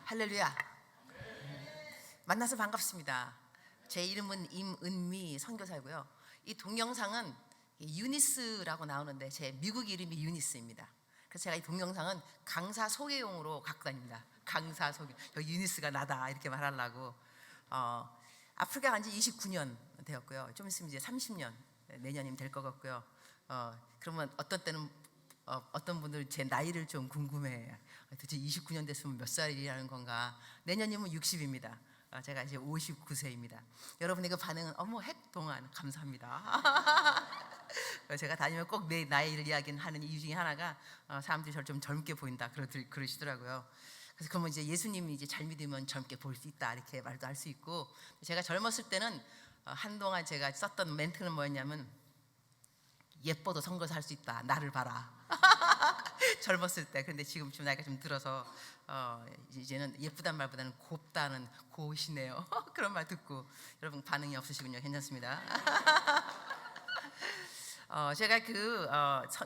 할렐루야. 만나서 반갑습니다. 제 이름은 임은미 선교사고요. 이 동영상은 유니스라고 나오는데 제 미국 이름이 유니스입니다. 그래서 제가 이 동영상은 강사 소개용으로 갖고 다닙니다. 강사 소개. 유니스가 나다 이렇게 말하려고. 아프리카 간 지 29년 되었고요. 좀 있으면 이제 30년 내년이면 될 것 같고요. 그러면 어떤 때는 어떤 분들 제 나이를 좀 궁금해해요. 도대체 29년 됐으면 몇 살이라는 건가? 내년이면 60입니다. 제가 이제 59세입니다. 여러분의 그 반응은 어머 핵동안 감사합니다. 제가 다니면 꼭 내 나이를 이야기하는 이유 중에 하나가 사람들이 저를 좀 젊게 보인다 그러시더라고요. 그래서 그러면 이제 예수님이 이제 잘 믿으면 젊게 보일 수 있다 이렇게 말도 할 수 있고, 제가 젊었을 때는 한동안 제가 썼던 멘트는 뭐였냐면 예뻐도 선거사 할 수 있다. 나를 봐라. 젊었을 때. 근데 지금 나이가 좀 들어서 이제는 예쁘단 말보다는 곱다는 고우시네요. 그런 말 듣고 여러분 반응이 없으시군요. 괜찮습니다. 제가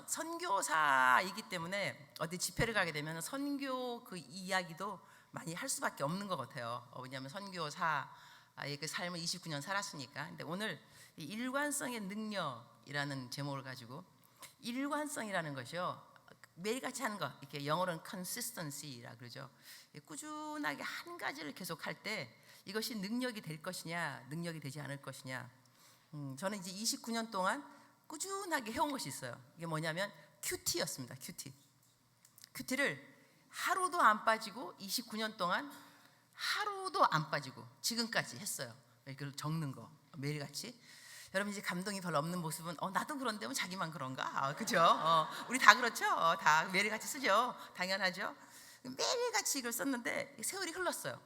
선교사이기 때문에 어디 집회를 가게 되면 선교 그 이야기도 많이 할 수밖에 없는 것 같아요. 왜냐하면 선교사의 그 삶을 29년 살았으니까. 근데 오늘 이 일관성의 능력이라는 제목을 가지고, 일관성이라는 것이요, 매일같이 하는 것, 이렇게 영어로는 consistency라 그러죠. 꾸준하게 한 가지를 계속 할 때 이것이 능력이 될 것이냐, 능력이 되지 않을 것이냐. 저는 이제 29년 동안 꾸준하게 해온 것이 있어요. 이게 뭐냐면 큐티였습니다. 큐티를 하루도 안 빠지고 29년 동안 하루도 안 빠지고 지금까지 했어요. 이걸 적는 거 매일같이. 여러분 이제 감동이 별로 없는 모습은 나도 그런데 뭐 자기만 그런가? 그죠? 우리 다 그렇죠? 다 매일같이 쓰죠. 당연하죠. 매일같이 이걸 썼는데 세월이 흘렀어요.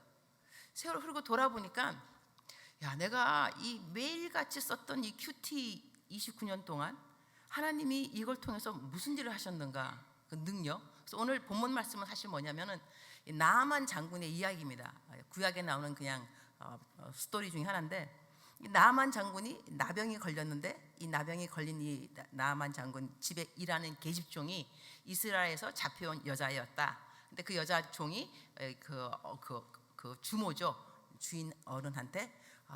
세월이 흐르고 돌아보니까 야, 내가 이 매일같이 썼던 이 큐티 29년 동안 하나님이 이걸 통해서 무슨 일을 하셨는가, 그 능력. 그래서 오늘 본문 말씀은 사실 뭐냐면은 나아만 장군의 이야기입니다. 구약에 나오는 그냥 스토리 중에 하나인데, 나아만 장군이 나병이 걸렸는데 이 나병이 걸린 이 나아만 장군 집에 일하는 계집종이 이스라엘에서 잡혀온 여자였다. 근데 그 여자 종이 그 주모죠, 주인 어른한테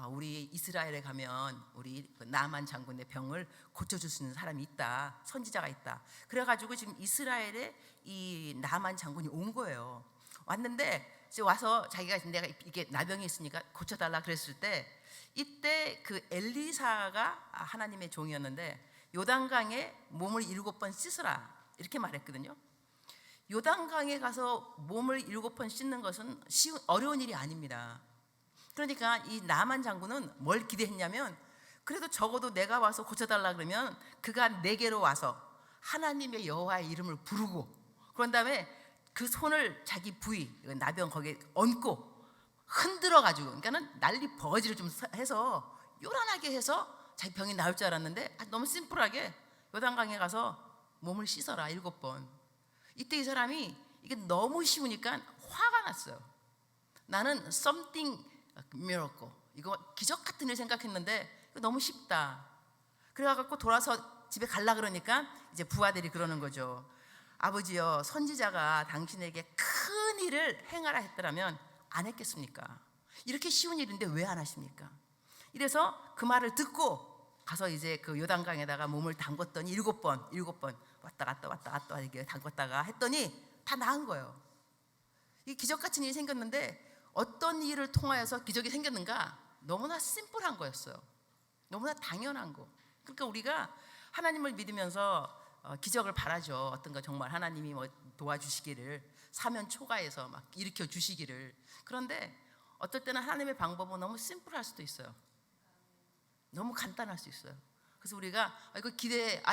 우리 이스라엘에 가면 우리 그 나아만 장군의 병을 고쳐줄 수 있는 사람이 있다, 선지자가 있다. 그래가지고 지금 이스라엘에 이 나아만 장군이 온 거예요. 왔는데 이제 와서 자기가 내가 이게 나병이 있으니까 고쳐달라 그랬을 때, 이때 그 엘리사가 하나님의 종이었는데 요단강에 몸을 7번 씻으라 이렇게 말했거든요. 요단강에 가서 몸을 7번 씻는 것은 어려운 일이 아닙니다. 그러니까 이 나만 장군은 뭘 기대했냐면, 그래도 적어도 내가 와서 고쳐달라 그러면 그가 내게로 와서 하나님의 여호와의 이름을 부르고, 그런 다음에 그 손을 자기 부위 나병 거기에 얹고 흔들어 가지고, 그러니까는 난리 버거지를 좀 해서 요란하게 해서 자기 병이 나을 줄 알았는데 너무 심플하게 요단강에 가서 몸을 씻어라 7번. 이때 이 사람이 이게 너무 쉬우니까 화가 났어요. 나는 something miracle, 이거 기적 같은 일 생각했는데 이거 너무 쉽다. 그래갖고 돌아서 집에 갈라 그러니까 이제 부하들이 그러는 거죠. 아버지요, 선지자가 당신에게 큰 일을 행하라 했더라면 안 했겠습니까? 이렇게 쉬운 일인데 왜 안 하십니까? 이래서 그 말을 듣고 가서 이제 그 요단강에다가 몸을 담궜더니 7번 왔다 갔다 이렇게 담궜다가 했더니 다 나은 거예요. 이 기적 같은 일이 생겼는데, 어떤 일을 통하여서 기적이 생겼는가? 너무나 심플한 거였어요. 너무나 당연한 거. 그러니까 우리가 하나님을 믿으면서 기적을 바라죠. 어떤 거 정말 하나님이 뭐 도와주시기를, 사면 초가해서 막 일으켜 주시기를. 그런데 어떨 때는 하나님의 방법은 너무 심플할 수도 있어요. 너무 간단할 수 있어요. 그래서 우리가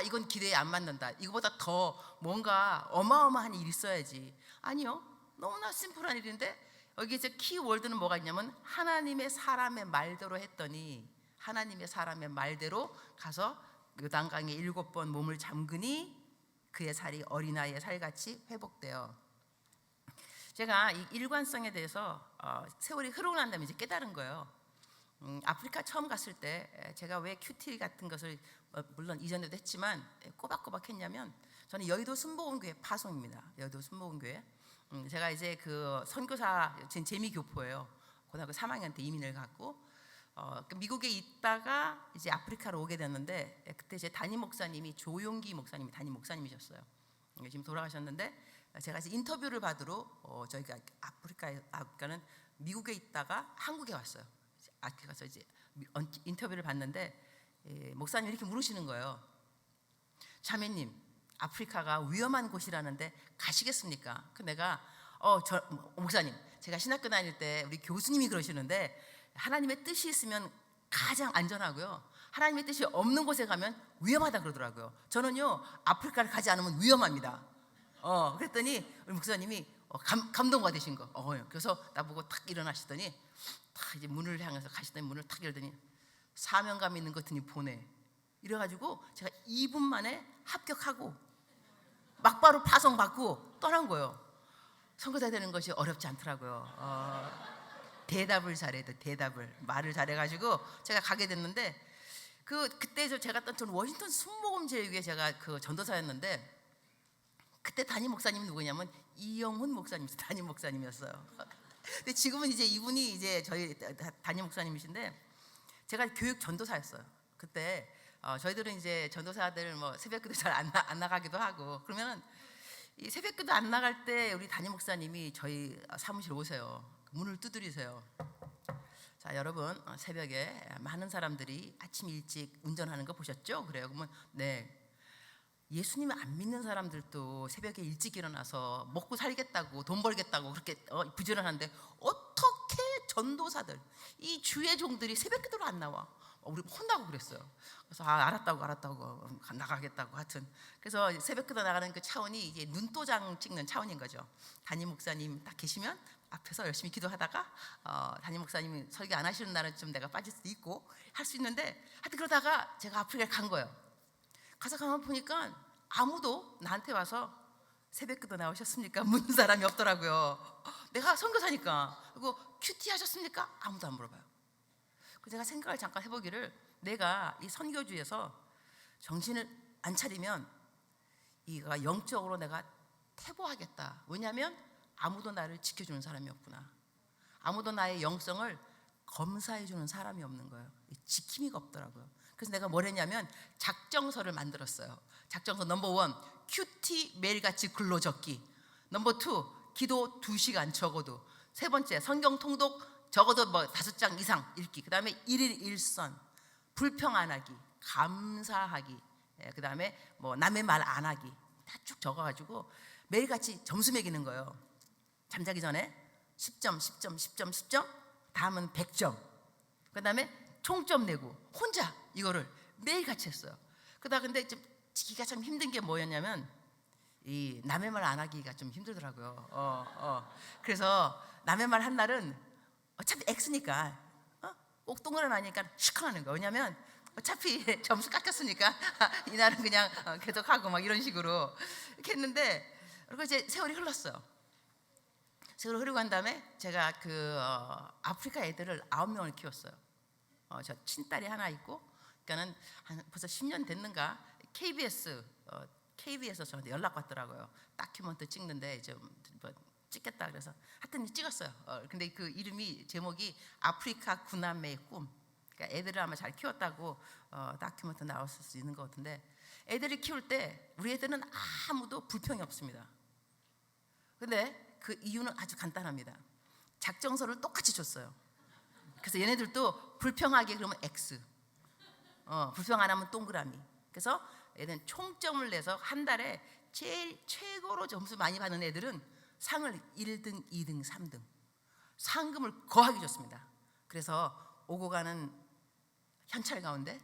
이건 기대에 안 맞는다, 이거보다 더 뭔가 어마어마한 일이 있어야지. 아니요, 너무나 심플한 일인데 여기 이제 키워드는 뭐가 있냐면 하나님의 사람의 말대로 했더니, 하나님의 사람의 말대로 가서 요단강에 7번 몸을 잠그니 그의 살이 어린아이의 살같이 회복되어. 제가 이 일관성에 대해서 세월이 흐르고 난 다음에 이제 깨달은 거예요. 아프리카 처음 갔을 때 제가 왜 큐티 같은 것을 물론 이전에도 했지만 꼬박꼬박 했냐면, 저는 여의도 순복음교회 파송입니다. 여의도 순복음교회. 제가 이제 그 선교사 지금 재미교포예요. 고등학교 3학년 때 이민을 갔고 미국에 있다가 이제 아프리카로 오게 됐는데 그때 제 담임 목사님이 조용기 목사님이 담임 목사님이셨어요. 지금 돌아가셨는데 제가 이제 인터뷰를 받으러 저희가 아프리카는 미국에 있다가 한국에 왔어요. 아프리카 가서 이제 인터뷰를 받는데 목사님이 이렇게 물으시는 거예요. 자매님, 아프리카가 위험한 곳이라는데 가시겠습니까? 그 내가 목사님, 제가 신학교 다닐 때 우리 교수님이 그러시는데 하나님의 뜻이 있으면 가장 안전하고요, 하나님의 뜻이 없는 곳에 가면 위험하다 그러더라고요. 저는요, 아프리카를 가지 않으면 위험합니다. 그랬더니 우리 목사님이 감동받으신 거. 그래서 나보고 탁 일어나시더니 탁 이제 문을 향해서 가시더니 문을 탁 열더니 사명감 있는 것 같으니 보내. 이래가지고 제가 2분 만에 합격하고 막바로 파송받고 떠난 거예요. 선교사 되는 것이 어렵지 않더라고요. 대답을 잘해야 돼. 대답을 말을 잘해가지고 제가 가게 됐는데 그때 제가 전 워싱턴 순복음제일교회 제가 그 전도사였는데 그때 담임 목사님이 누구냐면 이영훈 목사님 담임 목사님이었어요. 근데 지금은 이제 이분이 이제 저희 담임 목사님이신데 제가 교육 전도사였어요. 그때 저희들은 이제 전도사들 뭐 새벽기도 잘 안 나가기도 하고 그러면 이 새벽기도 안 나갈 때 우리 담임 목사님이 저희 사무실 오세요. 문을 두드리세요. 자, 여러분, 새벽에 많은 사람들이 아침 일찍 운전하는 거 보셨죠? 그래요. 그러면 네. 예수님을 안 믿는 사람들도 새벽에 일찍 일어나서 먹고 살겠다고 돈 벌겠다고 그렇게 부지런한데 어떻게 전도사들 이 주의 종들이 새벽기도로 안 나와? 우리 혼나고 그랬어요. 그래서 알았다고 나가겠다고 하여튼 그래서 새벽기도 나가는 그 차원이 이제 눈도장 찍는 차원인 거죠. 담임 목사님 딱 계시면 앞에서 열심히 기도하다가 담임 목사님이 설교 안 하시는 날은 좀 내가 빠질 수도 있고 할 수 있는데 하여튼 그러다가 제가 아프리카에 간 거예요. 가서 가만 보니까 아무도 나한테 와서 새벽기도 나오셨습니까? 묻는 사람이 없더라고요. 내가 선교사니까. 그리고 큐티 하셨습니까? 아무도 안 물어봐요. 그래서 제가 생각을 잠깐 해보기를 내가 이 선교주에서 정신을 안 차리면 이가 영적으로 내가 퇴보하겠다. 왜냐하면 아무도 나를 지켜주는 사람이 없구나. 아무도 나의 영성을 검사해주는 사람이 없는 거예요. 지킴이가 없더라고요. 그래서 내가 뭘 했냐면 작정서를 만들었어요. 작정서 넘버 1 큐티 매일같이 글로 적기, 넘버 2 기도 2시간 적어도, 세 번째 성경 통독 적어도 뭐 5장 이상 읽기, 그 다음에 1일 1선 불평 안 하기, 감사하기, 그 다음에 뭐 남의 말 안 하기 다 쭉 적어가지고 매일같이 점수 매기는 거예요. 잠자기 전에 10점 10점 10점 10점, 다음은 100점, 그 다음에 총점 내고 혼자 이거를 매일같이 했어요. 그러다 근데 좀 지기가 참 힘든 게 뭐였냐면 이 남의 말 안 하기가 좀 힘들더라고요. 그래서 남의 말 한 날은 어차피 X니까 꼭 동그라미 하니까 시커하는 거예요. 왜냐면 어차피 점수 깎였으니까 이날은 그냥 계속 하고 막 이런 식으로 이렇게 했는데, 그리고 이제 세월이 흘렀어요. 세월이 흐르고 난 다음에 제가 아프리카 애들을 9명을 키웠어요. 저 친딸이 하나 있고, 그러니까는 벌써 10년 됐는가 KBS에서 저한테 연락 왔더라고요. 다큐멘터 찍는데 이제 뭐 찍겠다 그래서 하여튼 찍었어요. 근데 그 이름이 제목이 아프리카 구남매의 꿈. 그러니까 애들을 아마 잘 키웠다고 다큐멘터 나왔을 수 있는 것 같은데, 애들을 키울 때 우리 애들은 아무도 불평이 없습니다. 근데 그 이유는 아주 간단합니다. 작정서를 똑같이 줬어요. 그래서 얘네들도 불평하게 그러면 X, 불평 안 하면 동그라미. 그래서 얘는 총점을 내서 한 달에 제일 최고로 점수 많이 받는 애들은 상을 1등, 2등, 3등 상금을 거하게 줬습니다. 그래서 오고 가는 현찰 가운데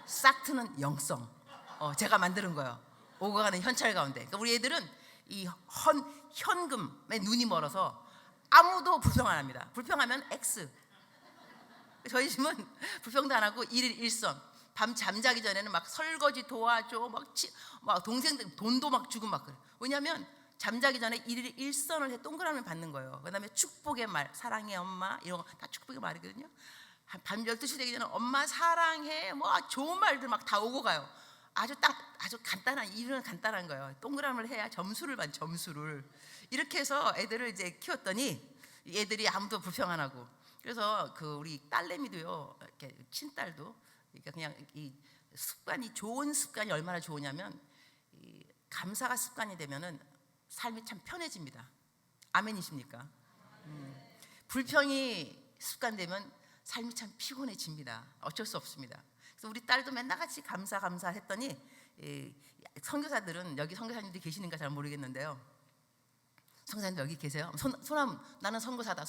싹 트는 영성, 제가 만드는 거예요. 오고 가는 현찰 가운데. 그러니까 우리 애들은 이 현금에 눈이 멀어서 아무도 불평 안 합니다. 불평하면 X. 저희 집은 불평도 안 하고 1일 1선. 밤 잠자기 전에는 막 설거지 도와줘, 막 동생들 돈도 막 주고 막 그래. 왜냐하면 잠자기 전에 1일 1선을 해 동그라미 받는 거예요. 그다음에 축복의 말, 사랑해 엄마, 이런 거 다 축복의 말이거든요. 밤 12시 되기 전에 엄마 사랑해, 뭐 좋은 말들 막 다 오고 가요. 아주 간단한 이유는 간단한 거예요. 동그라미를 해야 점수를 이렇게 해서 애들을 이제 키웠더니 애들이 아무도 불평 안 하고, 그래서 그 우리 딸내미도요, 이렇게 친딸도, 그러니까 그냥 이 습관이, 좋은 습관이 얼마나 좋으냐면, 이 감사가 습관이 되면은 삶이 참 편해집니다. 아멘이십니까? 불평이 습관되면 삶이 참 피곤해집니다. 어쩔 수 없습니다. 그래서 우리 딸도 맨날 같이 감사 했더니, 선교사들은, 여기 선교사님들이 계시는가 잘 모르겠는데요, 선교사님들 여기 계세요? 나는 선교사다.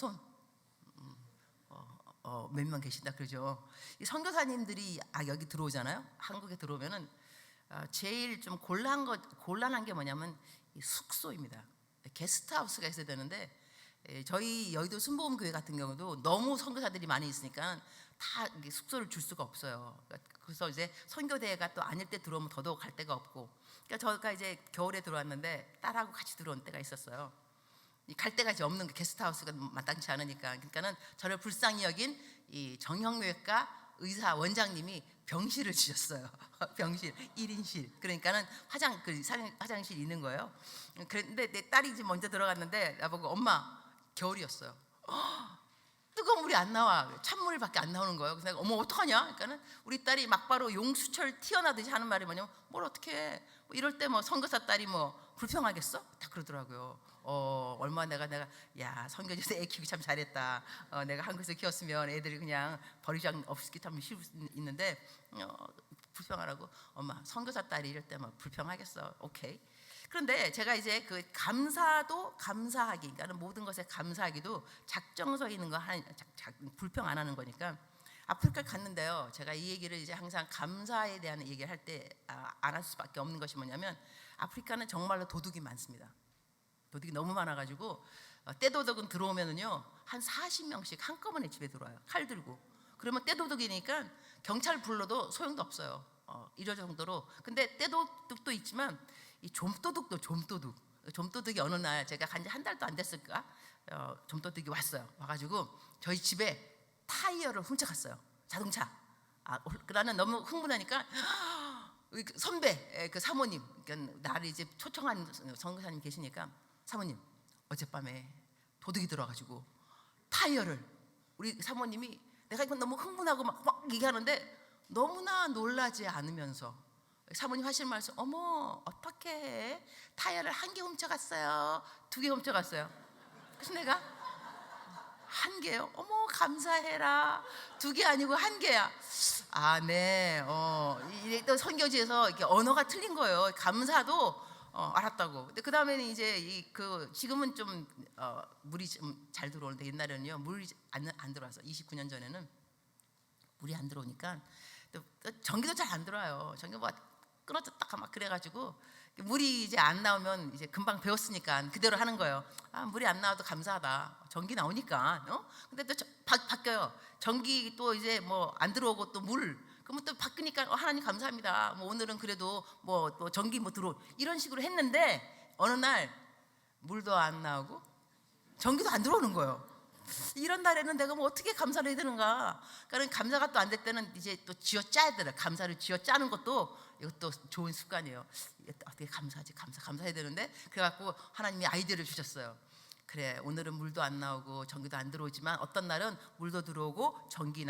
몇 명 계신다 그러죠. 이 선교사님들이 여기 들어오잖아요. 한국에 들어오면은 제일 좀 곤란한 게 뭐냐면 이 숙소입니다. 게스트하우스가 있어야 되는데, 저희 여의도 순복음교회 같은 경우도 너무 선교사들이 많이 있으니까 다 숙소를 줄 수가 없어요. 그래서 이제 선교대회가 또 아닐 때 들어오면 더더욱 갈 데가 없고, 그러니까 저가 이제 겨울에 들어왔는데 딸하고 같이 들어온 때가 있었어요. 갈 데가 이제 없는, 게스트하우스가 마땅치 않으니까. 그러니까는 저를 불쌍히 여긴 이 정형외과 의사 원장님이 병실을 주셨어요. 병실 1인실. 그러니까는 화장실 있는 거예요. 그런데 내 딸이 이제 먼저 들어갔는데 나보고, 엄마, 겨울이었어요. 뜨거운 물이 안 나와. 찬물밖에 안 나오는 거예요. 그래서 내가, 어머, 어떡하냐? 그러니까는 우리 딸이 막바로 용수철 튀어나오듯이 하는 말이 뭐냐면, 뭘 어떻게 해? 뭐 이럴 때 뭐 선교사 딸이 뭐 불평하겠어? 다 그러더라고요. 얼마 내가 야, 선교지에서 애 키우기 참 잘했다. 내가 한국에서 키웠으면 애들이 그냥 버리지 없이 참 쉬울 수 있는데, 불평하라고. 엄마, 선교사 딸이 이럴 때 뭐 불평하겠어? 오케이. 그런데 제가 이제 그 감사도 감사하기, 그러니까 모든 것에 감사하기도 작정서 있는 거 불평 안 하는 거니까, 아프리카를 갔는데요, 제가 이 얘기를 이제 항상 감사에 대한 얘기를 할 때 안 할 수밖에 없는 것이 뭐냐면, 아프리카는 정말로 도둑이 많습니다. 도둑이 너무 많아가지고 떼도둑은 들어오면은요 한 40명씩 한꺼번에 집에 들어와요. 칼 들고. 그러면 떼도둑이니까 경찰 불러도 소용도 없어요. 이럴 정도로. 근데 떼도둑도 있지만 이 좀도둑이 어느 날, 제가 간지 한 달도 안 됐을까, 좀도둑이 와가지고 저희 집에 타이어를 훔쳐갔어요. 자동차. 그러는 너무 흥분하니까 선배, 그 사모님, 그러니까 나를 이제 초청한 선교사님 계시니까, 사모님, 어젯밤에 도둑이 들어와가지고 타이어를, 우리 사모님이, 내가 이건 너무 흥분하고 막 얘기하는데 너무나 놀라지 않으면서 사모님 하실 말씀, 어머, 어떻게 해? 타이어를 한 개 훔쳐갔어요? 2개 훔쳐갔어요? 그래서 내가, 한 개요? 어머, 감사해라. 2개 아니고 1개야. 네. 이게 또 선교지에서 이렇게 언어가 틀린 거예요. 감사도 알았다고. 근데 그 다음에는 이제 지금은 좀 물이 좀 잘 들어오는데, 옛날에는요 물이 안 들어와서 29년 전에는 물이 안 들어오니까 또 전기도 잘 안 들어와요. 전기 뭐 끊어졌다가 막 그래가지고, 물이 이제 안 나오면 이제 금방 배웠으니까 그대로 하는 거예요. 물이 안 나와도 감사하다. 전기 나오니까. 근데 또 바뀌어요. 전기 또 이제 뭐 안 들어오고 또 물. 그러면 또 바뀌니까, 하나님 감사합니다. 뭐 오늘은 그래도 뭐 또 전기 뭐 들어, 이런 식으로 했는데, 어느 날 물도 안 나오고 전기도 안 들어오는 거예요. 이런 날에는 내가 뭐 어떻게 감사를 해야 되는가? 그러니까 감사가 또 안 될 때는 이제 또 쥐어짜야 되더라. 감사를 쥐어짜는 것도, 이것도 좋은 습관이에요. 어떻게 감사하지? 감사해야 되는데, 그래갖고 하나님이 아이디어를 주셨어요. 그래, 오늘은 물도 안 나오고 전기도 안 들어오지만 어떤 날은 물도 들어오고 전기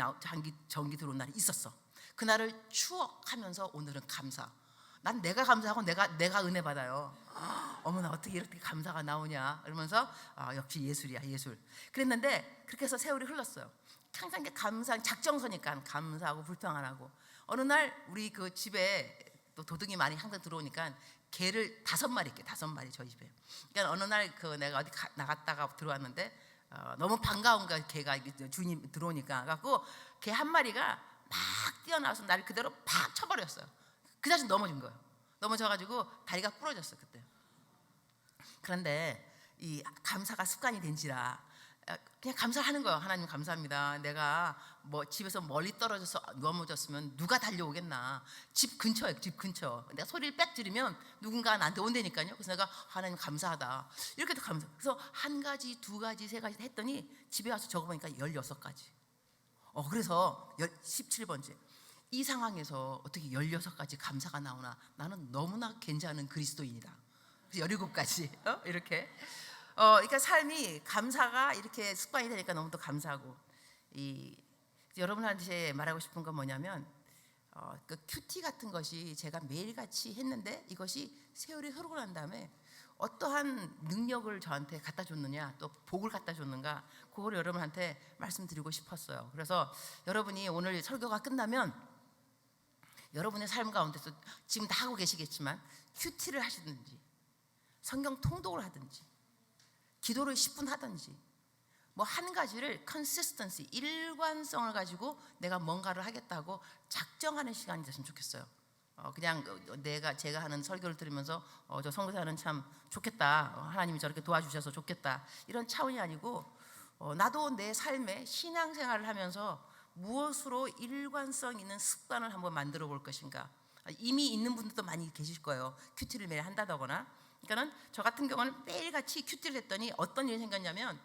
들어온 날이 있었어. 그날을 추억하면서 오늘은 감사. 난 내가 감사하고 내가 은혜 받아요. 어머나, 어떻게 이렇게 감사가 나오냐 이러면서, 역시 예술이야, 예술. 그랬는데 그렇게 해서 세월이 흘렀어요. 항상 감사, 작정서니까 감사하고 불평 안 하고. 어느 날 우리 그 집에 또 도둑이 많이 항상 들어오니까 개를 5마리 저희 집에. 그러니까 어느 날 내가 어디 나갔다가 들어왔는데, 너무 반가운 거야. 개가 주인이 들어오니까. 갖고 개 한 마리가 막 뛰어나와서 나를 그대로 팍 쳐버렸어요. 그 자신 넘어진 거예요. 넘어져가지고 다리가 부러졌어요 그때. 그런데 이 감사가 습관이 된지라 그냥 감사하는 거예요. 하나님 감사합니다. 내가 뭐 집에서 멀리 떨어져서 넘어졌으면 누가 달려오겠나. 집 근처에, 집 근처. 내가 소리를 빽 지르면 누군가 나한테 온다니까요. 그래서 내가 하나님 감사하다. 이렇게 도 감사. 그래서 1가지, 2가지, 3가지 했더니 집에 와서 적어보니까 16가지. 그래서 17번째. 이 상황에서 어떻게 16가지 감사가 나오나? 나는 너무나 괜찮은 그리스도인이다. 17가지 이렇게 그러니까 삶이 감사가 이렇게 습관이 되니까 너무도 감사하고, 여러분한테 말하고 싶은 건 뭐냐면 그 큐티 같은 것이 제가 매일같이 했는데 이것이 세월이 흐르고 난 다음에 어떠한 능력을 저한테 갖다 줬느냐, 또 복을 갖다 줬는가, 그걸 여러분한테 말씀드리고 싶었어요. 그래서 여러분이 오늘 설교가 끝나면 여러분의 삶 가운데서 지금 다 하고 계시겠지만 큐티를 하시든지 성경 통독을 하든지 기도를 10분 하든지 뭐 한 가지를 consistency, 일관성을 가지고 내가 뭔가를 하겠다고 작정하는 시간이 됐으면 좋겠어요. 그냥 제가 하는 설교를 들으면서 저 선교사는 참 좋겠다, 하나님이 저렇게 도와주셔서 좋겠다, 이런 차원이 아니고 나도 내 삶에 신앙생활을 하면서 무엇으로 일관성 있는 습관을 한번 만들어 볼 것인가. 이미 있는 분들도 많이 계실 거예요. 큐티를 매일 한다거나. 그러니까는 저 같은 경우는 매일같이 큐티를 했더니 어떤 일이 생겼냐면,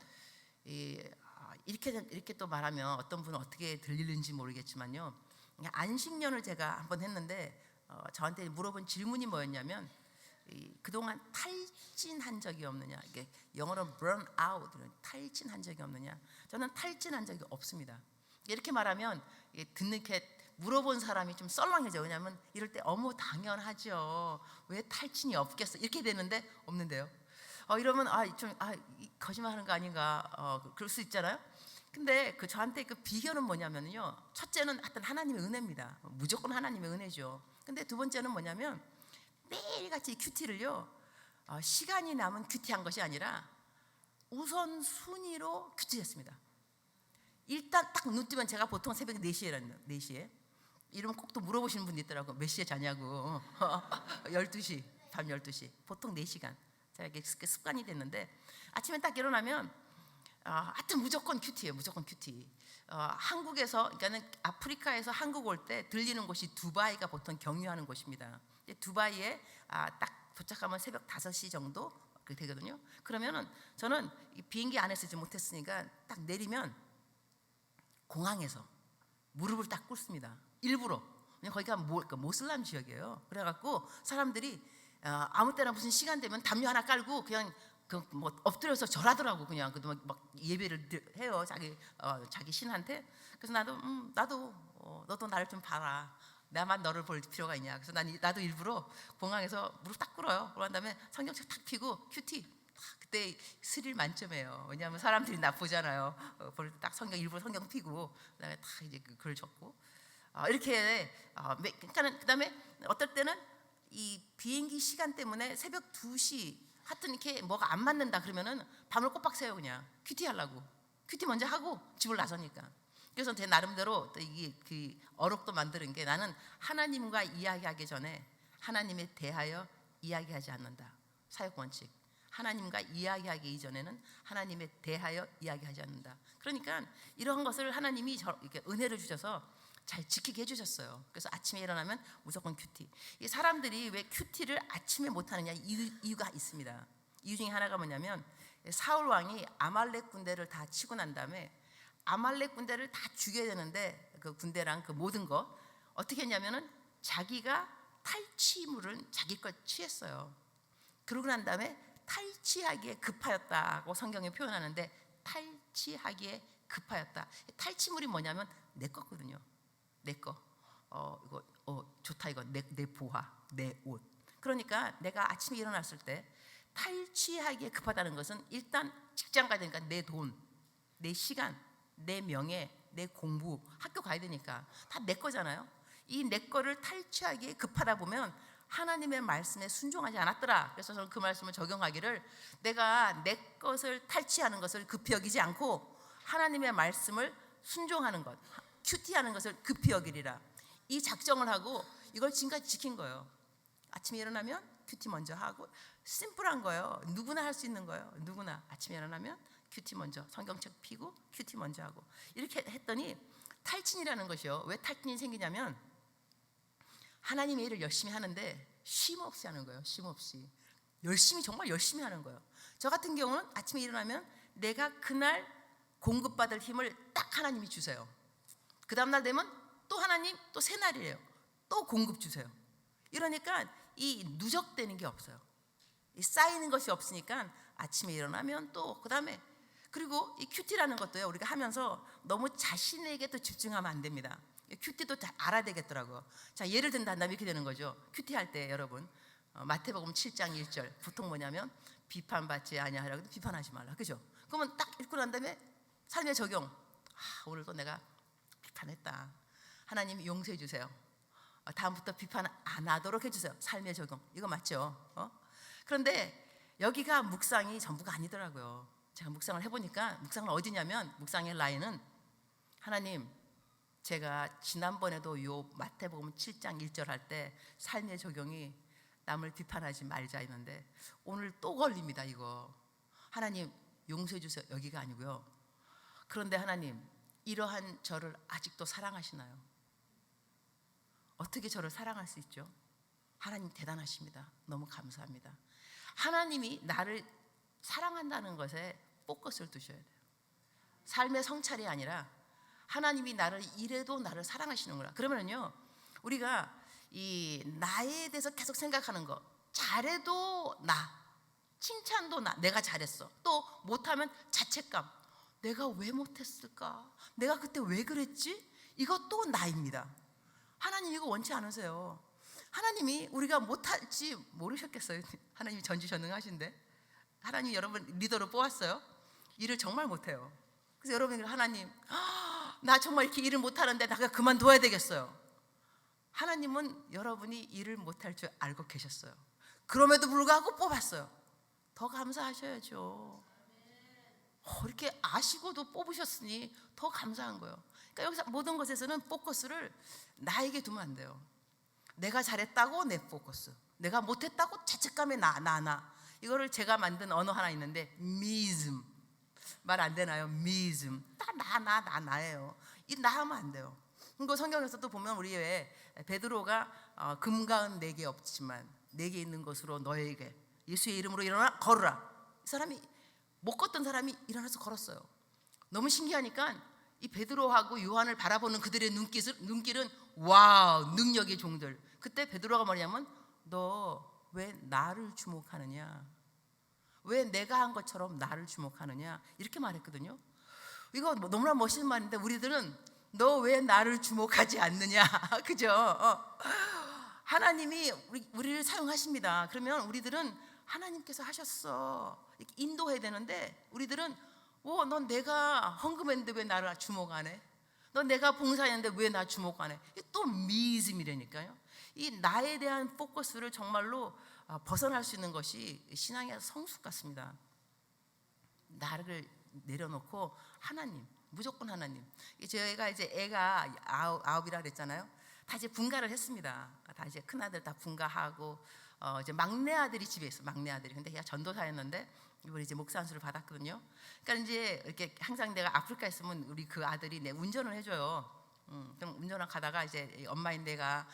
이렇게 또 말하면 어떤 분은 어떻게 들리는지 모르겠지만요, 안식년을 제가 한번 했는데 저한테 물어본 질문이 뭐였냐면, 그동안 탈진한 적이 없느냐, 이게 영어로 burn out, 탈진한 적이 없느냐. 저는 탈진한 적이 없습니다. 이렇게 말하면 듣는 이렇게 물어본 사람이 좀 썰렁해져요. 왜냐하면 이럴 때 당연하죠, 왜 탈진이 없겠어, 이렇게 되는데 없는데요. 이러면 거짓말하는 거 아닌가, 그럴 수 있잖아요. 근데 저한테 그 비결은 뭐냐면요, 첫째는 하여튼 하나님의 은혜입니다. 무조건 하나님의 은혜죠. 근데 두 번째는 뭐냐면 매일같이 큐티를요, 시간이 남은 큐티한 것이 아니라 우선순위로 큐티했습니다. 일단 딱 눈 뜨면, 제가 보통 새벽 4시에 이러면 꼭 또 물어보시는 분이 있더라고요. 몇 시에 자냐고. 12시, 밤 12시. 보통 4시간. 제가 이게 습관이 됐는데, 아침에 딱 일어나면 하여튼 무조건 큐티예요. 무조건 큐티. 한국에서, 그러니까는 아프리카에서 한국 올 때 들리는 곳이 두바이가 보통 경유하는 곳입니다. 두바이에 딱 도착하면 새벽 5시 정도 되거든요. 그러면은 저는 비행기 안에서 있지 못했으니까 딱 내리면 공항에서 무릎을 딱 꿇습니다. 일부러. 그냥 거기가 모슬람 지역이에요. 그래갖고 사람들이 아무 때나 무슨 시간 되면 담요 하나 깔고 그냥 뭐 엎드려서 절하더라고. 그냥 막 예배를 해요, 자기 신한테. 그래서 나도 너도 나를 좀 봐라, 나만 너를 볼 필요가 있냐. 그래서 나도 일부러 공항에서 무릎 딱 꿇어요. 그런 다음에 성경책 탁 펴고 큐티. 그때 스릴 만점이에요. 왜냐하면 사람들이 나 보잖아요. 볼 때 딱 일부러 성경 펴고 그다음에 딱 이제 글 적고 이렇게. 그다음에 어떨 때는 이 비행기 시간 때문에 새벽 2시 하여튼 이렇게 뭐가 안 맞는다 그러면은 밤을 꼬박 새요. 그냥 큐티 하려고. 큐티 먼저 하고 집을 나서니까. 그래서 제 나름대로 또 이게 어록도 만드는 게, 나는 하나님과 이야기하기 전에 하나님에 대하여 이야기하지 않는다. 사역 원칙. 하나님과 이야기하기 이전에는 하나님에 대하여 이야기하지 않는다. 그러니까 이런 것을 하나님이 이렇게 은혜를 주셔서 잘 지키게 해주셨어요. 그래서 아침에 일어나면 무조건 큐티. 이 사람들이 왜 큐티를 아침에 못하느냐, 이유가 있습니다. 이유 중에 하나가 뭐냐면, 사울 왕이 아말렉 군대를 다 치고 난 다음에 아말렉 군대를 다 죽여야 되는데, 그 군대랑 그 모든 거 어떻게 했냐면은 자기가 탈취물은 자기 것 취했어요. 그러고 난 다음에 탈취하기에 급하였다고 성경에 표현하는데, 탈취하기에 급하였다. 탈취물이 뭐냐면 내 거거든요. 내 거. 이거 좋다, 이거 내 보화, 내 옷. 그러니까 내가 아침에 일어났을 때 탈취하기에 급하다는 것은, 일단 직장 가야 되니까 내 돈, 내 시간, 내 명예, 내 공부, 학교 가야 되니까 다 내 거잖아요. 이 내 거를 탈취하기에 급하다 보면 하나님의 말씀에 순종하지 않았더라. 그래서 저는 그 말씀을 적용하기를, 내가 내 것을 탈취하는 것을 급히 여기지 않고 하나님의 말씀을 순종하는 것, 큐티하는 것을 급히 여기리라. 이 작정을 하고 이걸 지금까지 지킨 거예요. 아침에 일어나면 큐티 먼저 하고. 심플한 거예요. 누구나 할 수 있는 거예요. 누구나 아침에 일어나면 큐티 먼저, 성경책 펴고 큐티 먼저 하고. 이렇게 했더니 탈진이라는 것이요, 왜 탈진이 생기냐면, 하나님의 일을 열심히 하는데 쉼 없이 하는 거예요. 쉼 없이 정말 열심히 하는 거예요. 저 같은 경우는 아침에 일어나면 내가 그날 공급받을 힘을 딱 하나님이 주세요. 그 다음날 되면 또 하나님 또 새날이에요. 또 공급 주세요. 이러니까 이 누적되는 게 없어요. 이 쌓이는 것이 없으니까 아침에 일어나면 또 그다음에, 그리고 이 큐티라는 것도요, 우리가 하면서 너무 자신에게 또 집중하면 안 됩니다. 큐티도 다 알아야 되겠더라고요. 자, 예를 든다면 이렇게 되는 거죠. 큐티 할 때 여러분, 마태복음 7장 1절 보통 뭐냐면 비판받지 아니하라, 비판하지 말라, 그죠? 그러면 딱 읽고 난 다음에 삶의 적용. 오늘도 내가 비판했다. 하나님 용서해 주세요. 다음부터 비판 안 하도록 해주세요. 삶의 적용. 이거 맞죠? 그런데 여기가 묵상이 전부가 아니더라고요. 제가 묵상을 해보니까, 묵상은 어디냐면 묵상의 라인은, 하나님, 제가 지난번에도 요 마태복음 7장 1절 할 때 삶의 적용이 남을 비판하지 말자 했는데 오늘 또 걸립니다. 이거 하나님 용서해 주세요, 여기가 아니고요. 그런데 하나님, 이러한 저를 아직도 사랑하시나요? 어떻게 저를 사랑할 수 있죠? 하나님 대단하십니다. 너무 감사합니다. 하나님이 나를 사랑한다는 것에 포커스를 두셔야 돼요. 삶의 성찰이 아니라 하나님이 나를 이래도 나를 사랑하시는구나. 그러면요, 우리가 이 나에 대해서 계속 생각하는 거, 잘해도 나, 칭찬도 나, 내가 잘했어. 또 못하면 자책감, 내가 왜 못했을까? 내가 그때 왜 그랬지? 이것도 나입니다. 하나님 이거 원치 않으세요. 하나님이 우리가 못할지 모르셨겠어요? 하나님이 전지전능하신데 하나님이 여러분 리더로 뽑았어요. 일을 정말 못해요. 그래서 여러분이 하나님, 나 정말 이렇게 일을 못하는데 내가 그만둬야 되겠어요. 하나님은 여러분이 일을 못할 줄 알고 계셨어요. 그럼에도 불구하고 뽑았어요. 더 감사하셔야죠. 이렇게 아시고도 뽑으셨으니 더 감사한 거예요. 그러니까 여기서 모든 것에서는 포커스를 나에게 두면 안 돼요. 내가 잘했다고 내 포커스, 내가 못했다고 자책감에 나. 이거를 제가 만든 언어 하나 있는데 미즘, 말 안 되나요? 미즘, 나예요. 이 나 하면 안 돼요. 그리고 성경에서도 보면 우리 왜 베드로가 금과 은 내게 없지만 내게 있는 것으로 너에게 예수의 이름으로 일어나 걸으라. 이 사람이 못 걷던 사람이 일어나서 걸었어요. 너무 신기하니까 이 베드로하고 요한을 바라보는 그들의 눈길은 와우, 능력의 종들. 그때 베드로가 뭐냐면, 너 왜 나를 주목하느냐? 왜 내가 한 것처럼 나를 주목하느냐? 이렇게 말했거든요. 이거 너무나 멋있는 말인데 우리들은 너 왜 나를 주목하지 않느냐? 그죠? 하나님이 우리를 사용하십니다. 그러면 우리들은 하나님께서 하셨어, 이렇게 인도해야 되는데 우리들은 넌 내가 헌금했는데 왜 나를 주목 안 해? 넌 내가 봉사했는데 왜 나 주목 안 해? 또 미즘이라니까요. 이 나에 대한 포커스를 정말로 벗어날 수 있는 것이 신앙의 성숙 같습니다. 나를 내려놓고 하나님, 무조건 하나님. 저희가 이제 애가 아홉이라 그랬잖아요. 다 이제 분가를 했습니다. 다 이제 큰 아들 다 분가하고 이제 막내 아들이 집에 있어. 막내 아들이. 근데 걔가 전도사였는데 이번에 이제 목사 안수를 받았거든요. 그러니까 이제 이렇게 항상 내가 아프리카에 있으면 우리 그 아들이 내 운전을 해줘요. 그럼 운전을 가다가 이제 엄마인 내가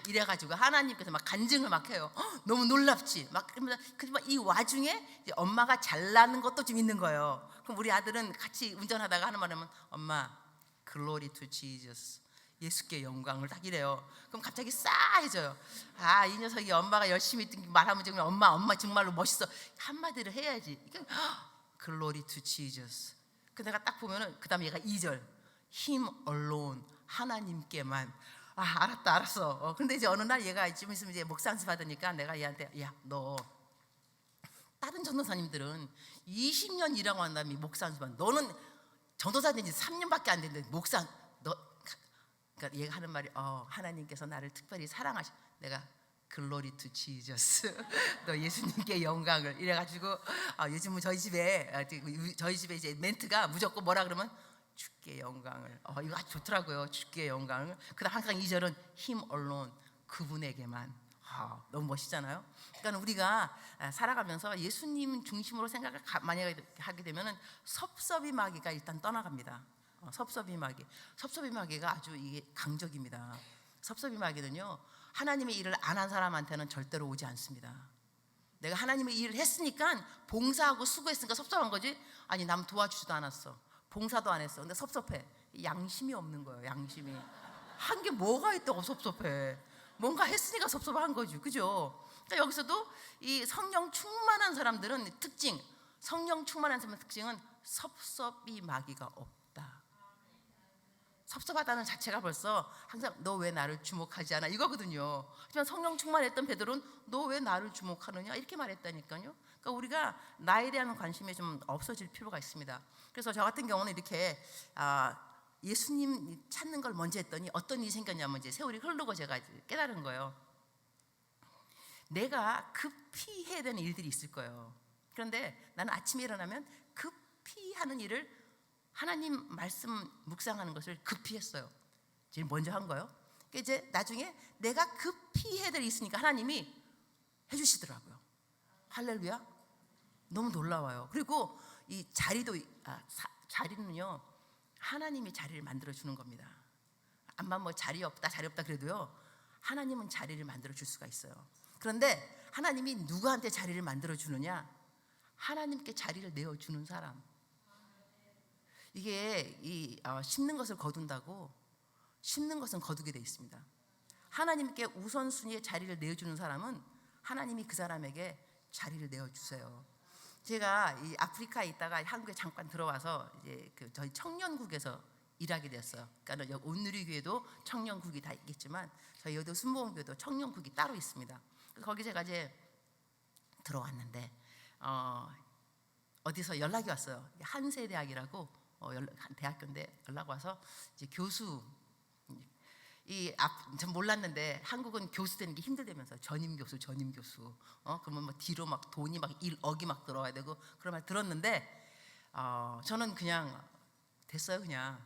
이래가지고 하나님께서 막 간증을 막 해요. 너무 놀랍지. 막 그러면 이 와중에 이제 엄마가 잘나는 것도 좀 있는 거예요. 그럼 우리 아들은 같이 운전하다가 하는 말하면, 엄마, Glory to Jesus, 예수께 영광을, 딱 이래요. 그럼 갑자기 싸해져요. 이 녀석이 엄마가 열심히 말하면 정말 엄마 정말로 멋있어, 한마디를 해야지. Glory to Jesus. 그 내가 딱 보면은 그 다음에 얘가 2절, Him alone, 하나님께만. 알았어. 근데 이제 어느 날 얘가 좀 있으면 이제 목사 안수 받으니까 내가 얘한테, 너 다른 전도사님들은 20년 일하고 난 다음에 목사 안수 받는, 너는 전도사 된 지 3년밖에 안 됐는데 목사, 그러니까 얘가 하는 말이, 하나님께서 나를 특별히 사랑하셔. 내가 Glory to Jesus, 너 예수님께 영광을, 이래가지고 요즘은 저희 집에 이제 멘트가 무조건 뭐라 그러면 주께 영광을. 이거 아주 좋더라고요. 주께 영광을. 그다음 항상 2절은 Him alone, 그분에게만. 너무 멋있잖아요. 그러니까 우리가 살아가면서 예수님 중심으로 생각을 많이 하게 되면은 섭섭이마귀가 일단 떠나갑니다. 섭섭이마귀가 아주 이게 강적입니다. 섭섭이마귀는요, 하나님의 일을 안 한 사람한테는 절대로 오지 않습니다. 내가 하나님의 일을 했으니까, 봉사하고 수고했으니까 섭섭한 거지, 아니 남 도와주지도 않았어, 봉사도 안 했어, 근데 섭섭해. 양심이 없는 거예요. 양심이. 한 게 뭐가 있다고 섭섭해. 뭔가 했으니까 섭섭한 거지, 그죠? 그러니까 여기서도 이 성령 충만한 사람들은 특징, 성령 충만한 사람의 특징은 섭섭이 마귀가 없다. 섭섭하다는 자체가 벌써 항상 너 왜 나를 주목하지 않아 이거거든요. 하지만 성령 충만했던 베드로는 너 왜 나를 주목하느냐 이렇게 말했다니까요. 그러니까 우리가 나에 대한 관심이 좀 없어질 필요가 있습니다. 그래서 저 같은 경우는 이렇게 예수님 찾는 걸 먼저 했더니 어떤 일이 생겼냐면 이제 세월이 흐르고 제가 깨달은 거예요. 내가 급히 해야 되는 일들이 있을 거예요. 그런데 나는 아침에 일어나면 급히 하는 일을 하나님 말씀 묵상하는 것을 급히 했어요. 제일 먼저 한 거예요. 그러니까 이제 나중에 내가 급히 해야 될 일이 있으니까 하나님이 해주시더라고요. 할렐루야. 너무 놀라워요. 그리고 이 자리도 자리는요 하나님이 자리를 만들어 주는 겁니다. 암만 뭐 자리 없다 그래도요 하나님은 자리를 만들어 줄 수가 있어요. 그런데 하나님이 누구한테 자리를 만들어 주느냐? 하나님께 자리를 내어 주는 사람. 이게 심는 것을 거둔다고 심는 것은 거두게 돼 있습니다. 하나님께 우선순위의 자리를 내어주는 사람은 하나님이 그 사람에게 자리를 내어주세요. 제가 이 아프리카에 있다가 한국에 잠깐 들어와서 이제 저희 청년국에서 일하게 됐어요. 그러니까 온누리교회도 청년국이 다 있겠지만 저희 여도 순복음교회도 청년국이 따로 있습니다. 그래서 거기 제가 이제 들어왔는데 어디서 연락이 왔어요. 한세대학이라고 대학교인데 연락 와서 이제 교수 전 몰랐는데 한국은 교수 되는 게 힘들다면서 전임 교수 그러면 뭐 뒤로 막 돈이 막 1억이 막 들어와야 되고 그런 말 들었는데 저는 그냥 됐어요. 그냥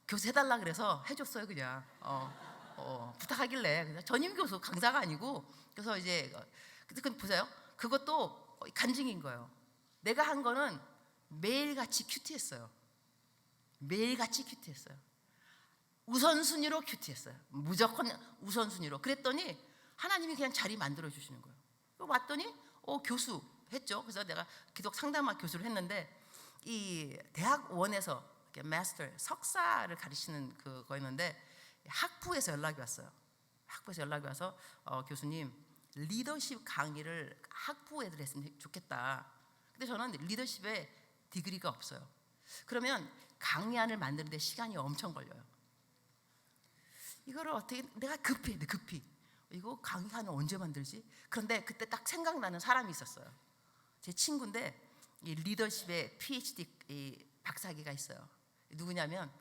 교수 해달라 그래서 해줬어요. 그냥 부탁하길래 그냥 전임 교수 강사가 아니고 그래서 이제 근데 보세요. 그것도 간증인 거예요. 내가 한 거는 매일같이 큐티했어요. 매일같이 큐티했어요. 우선순위로 큐티했어요. 무조건 우선순위로. 그랬더니 하나님이 그냥 자리 만들어 주시는 거예요. 왔더니 교수 했죠. 그래서 내가 기독 상담학 교수를 했는데 이 대학원에서 마스터 석사를 가르치는 그거였는데 학부에서 연락이 왔어요. 학부에서 연락이 와서 교수님 리더십 강의를 학부 애들 했으면 좋겠다. 근데 저는 리더십에 디그리가 없어요. 그러면 강의안을 만드는데 시간이 엄청 걸려요. 이거를 어떻게 내가 급히 이거 강의안을 언제 만들지? 그런데 그때 딱 생각나는 사람이 있었어요. 제 친구인데 이 리더십에 PhD 박사학위가 있어요. 누구냐면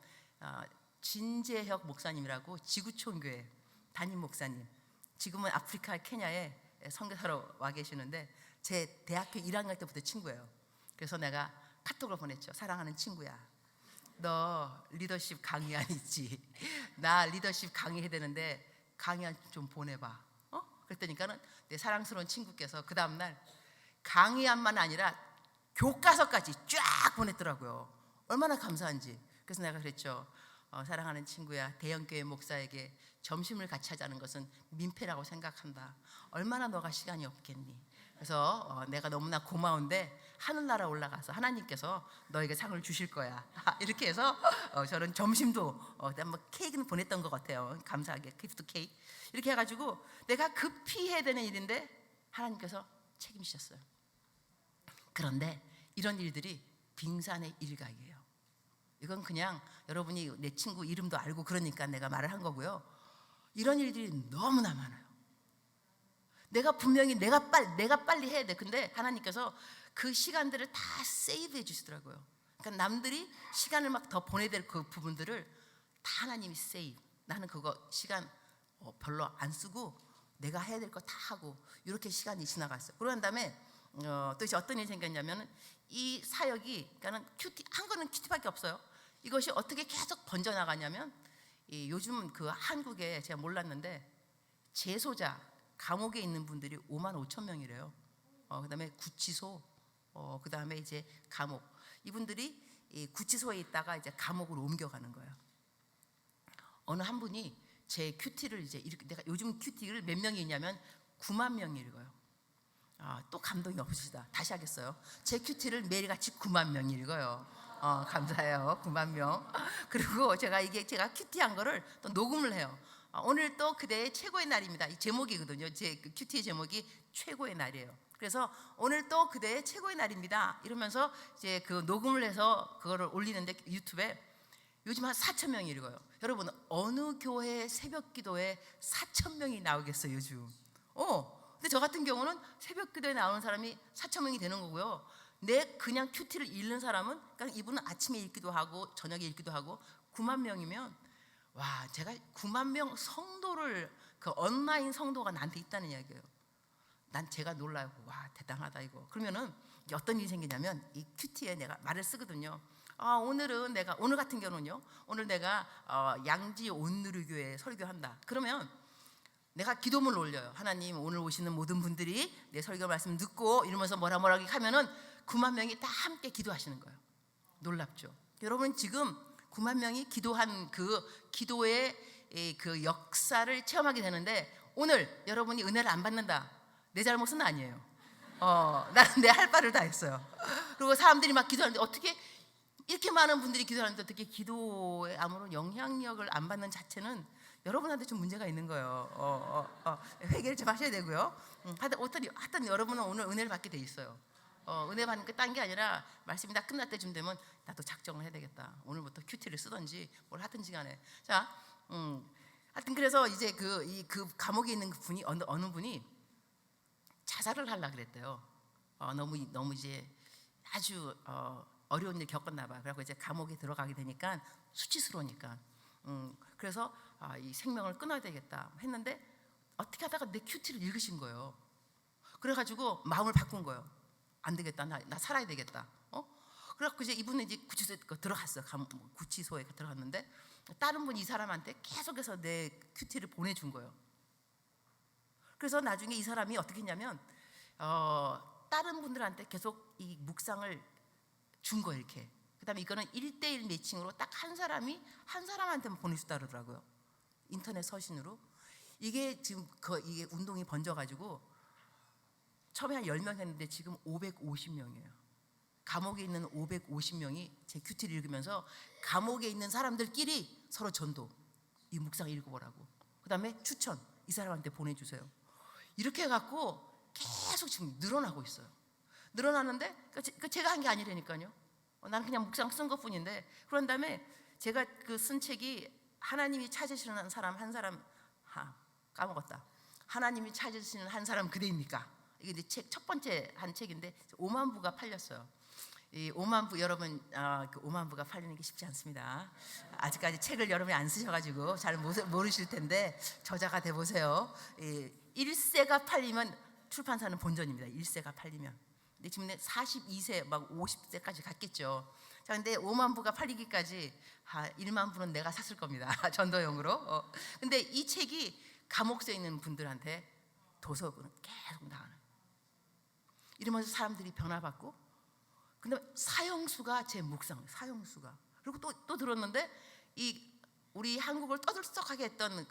진재혁 목사님이라고 지구촌교회 담임 목사님. 지금은 아프리카 케냐에 선교사로 와 계시는데 제 대학교 1학년 때부터 친구예요. 그래서 내가 카톡을 보냈죠. 사랑하는 친구야, 너 리더십 강의안 있지? 나 리더십 강의해야 되는데 강의안 좀 보내봐. 그랬더니까는 내 사랑스러운 친구께서 그 다음날 강의안만 아니라 교과서까지 쫙 보냈더라고요. 얼마나 감사한지. 그래서 내가 그랬죠. 사랑하는 친구야, 대형교회 목사에게 점심을 같이 하자는 것은 민폐라고 생각한다. 얼마나 너가 시간이 없겠니? 그래서 내가 너무나 고마운데 하늘나라 올라가서 하나님께서 너에게 상을 주실 거야. 이렇게 해서 저는 점심도 케이크는 보냈던 것 같아요. 감사하게 기프트 케이크 이렇게 해가지고 내가 급히 해야 되는 일인데 하나님께서 책임지셨어요. 그런데 이런 일들이 빙산의 일각이에요. 이건 그냥 여러분이 내 친구 이름도 알고 그러니까 내가 말을 한 거고요. 이런 일들이 너무나 많아요. 내가 분명히 내가 빨리 해야 돼. 근데 하나님께서 그 시간들을 다 세이브해 주시더라고요. 그러니까 남들이 시간을 막 더 보내야 될 그 부분들을 다 하나님이 세이브. 나는 그거 시간 별로 안 쓰고 내가 해야 될 거 다 하고 이렇게 시간이 지나갔어요. 그런 다음에 또 이제 어떤 일이 생겼냐면 이 사역이 그러니까는 한 거는 큐티밖에 없어요. 이것이 어떻게 계속 번져나가냐면 요즘 그 한국에 제가 몰랐는데 재소자 감옥에 있는 분들이 5만 5천 명이래요. 그다음에 구치소, 그다음에 이제 감옥. 이분들이 이 구치소에 있다가 이제 감옥으로 옮겨가는 거예요. 어느 한 분이 제 큐티를 이제 이렇게 내가 요즘 큐티를 몇 명이 있냐면 9만 명이 읽어요. 또 감동이 없으시다. 다시 하겠어요. 제 큐티를 매일같이 9만 명이 읽어요. 감사해요. 9만 명. 그리고 제가 큐티한 거를 또 녹음을 해요. 오늘 또 그대의 최고의 날입니다. 이 제목이거든요. 제 그 큐티의 제목이 최고의 날이에요. 그래서 오늘 또 그대의 최고의 날입니다. 이러면서 이제 그 녹음을 해서 그거를 올리는데 유튜브에 요즘 한 4천 명이 읽어요. 여러분 어느 교회 새벽 기도에 4천 명이 나오겠어요 요즘? 근데 저 같은 경우는 새벽 기도에 나오는 사람이 4천 명이 되는 거고요. 내 그냥 큐티를 읽는 사람은, 그러니까 이분은 아침에 읽기도 하고 저녁에 읽기도 하고 9만 명이면, 와, 제가 9만 명 성도를, 그 온라인 성도가 나한테 있다는 이야기예요. 난 제가 놀라요. 와, 대단하다 이거. 그러면은 어떤 일이 생기냐면 이 큐티에 내가 말을 쓰거든요. 오늘 같은 경우는요. 오늘 내가 양지 온누리교회에 설교한다. 그러면 내가 기도문을 올려요. 하나님, 오늘 오시는 모든 분들이 내 설교 말씀 듣고 이러면서 뭐라 하면은 9만 명이 다 함께 기도하시는 거예요. 놀랍죠? 여러분 지금 9만 명이 기도한 그 기도의 그 역사를 체험하게 되는데, 오늘 여러분이 은혜를 안 받는다, 내 잘못은 아니에요. 나는 내 할 바를 다 했어요. 그리고 사람들이 막 기도하는데, 어떻게 이렇게 많은 분들이 기도하는데 어떻게 기도에 아무런 영향력을 안 받는 자체는 여러분한테 좀 문제가 있는 거예요. 회개를 좀 하셔야 되고요. 하여튼 여러분은 오늘 은혜를 받게 돼 있어요. 은혜 받는 게 딴 게 아니라 말씀이 다 끝날 때쯤 되면 나도 작정을 해야 되겠다. 오늘부터 큐티를 쓰든지 뭘 하든지 간에. 자, 하여튼 그래서 이제 그 감옥에 있는 그 분이 어느 분이 자살을 하려고 그랬대요. 너무 이제 아주 어려운 일 겪었나 봐요. 그래서 이제 감옥에 들어가게 되니까 수치스러우니까. 그래서 이 생명을 끊어야 되겠다 했는데, 어떻게 하다가 내 큐티를 읽으신 거예요. 그래가지고 마음을 바꾼 거예요. 안 되겠다, 나 살아야 되겠다. 그래갖고 이제 이분은 이제 구치소에 들어갔어요. 구치소에 들어갔는데 다른 분이 이 사람한테 계속해서 내 큐티를 보내준 거예요. 그래서 나중에 이 사람이 어떻게 했냐면 다른 분들한테 계속 이 묵상을 준 거예요. 이렇게. 그다음에 이거는 1대1 매칭으로 딱 한 사람한테만 보내줬다 그러더라고요. 인터넷 서신으로. 이게 지금 이게 운동이 번져가지고 처음에 한 10명 했는데 지금 550명이에요. 감옥에 있는 550명이 제 큐티를 읽으면서 감옥에 있는 사람들끼리 서로 전도, 이 묵상 읽어보라고, 그 다음에 추천, 이 사람한테 보내주세요. 이렇게 해갖고 계속 지금 늘어나고 있어요. 늘어나는데 제가 한 게 아니라니까요. 나는 그냥 묵상 쓴 것뿐인데, 그런 다음에 제가 그 쓴 책이 하나님이 찾으시는 사람 한 사람, 까먹었다. 하나님이 찾으시는 한 사람 그대입니까? 이게 이제 첫 번째 한 책인데 5만 부가 팔렸어요. 이 5만 부, 여러분 그 5만 부가 팔리는 게 쉽지 않습니다. 아직까지 책을 여러분이 안 쓰셔가지고 잘 모르실 텐데 저자가 돼 보세요. 1세가 팔리면 출판사는 본전입니다. 1세가 팔리면. 근데 지금 42세 막 50세까지 갔겠죠. 자, 근데 5만 부가 팔리기까지 1만 부는 내가 샀을 겁니다. 전도용으로. 근데 이 책이 감옥에 있는 분들한테 도서는 계속 나가는. 이러면서 사람들이 변화받고, 근데 사형수가 제 묵상, 사형수가. 그리고 또 들었는데 우리 한국을 떠들썩하게 했던